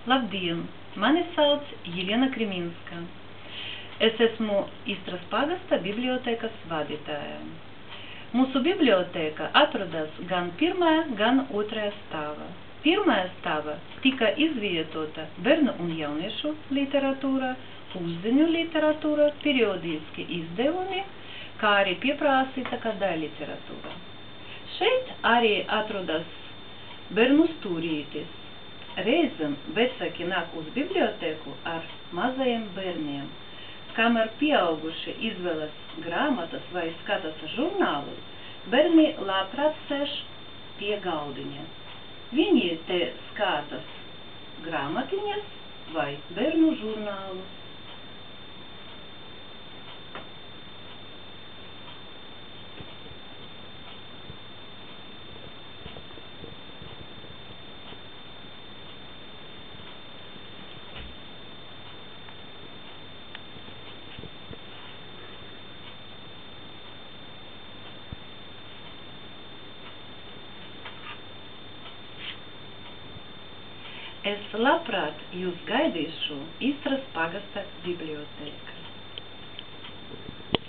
Labdien! Mani sauc Jelena Kriminska. Es esmu Istras pagasta bibliotēkas vadītāja. Mūsu bibliotēka atrodas gan pirmajā, gan otrajā stāvā. Pirmajā stāvā tika izvietota bērnu un jauniešu literatūra, pusdiņu literatūra, periodiski izdevumi, kā arī pieprasīta kādā literatūra. Šeit arī atrodas bērnu stūrītis. Reizēm vecāki nāk uz bibliotēku ar mazajiem bērniem. Kamēr pieauguši izvēlas grāmatas vai skatās žurnālus, bērni labprāt sēž pie galdiņa. Viņi te skatās grāmatiņas vai bērnu žurnālus. Es labprāt jūs gaidīšu Istras pagasta bibliotēkā.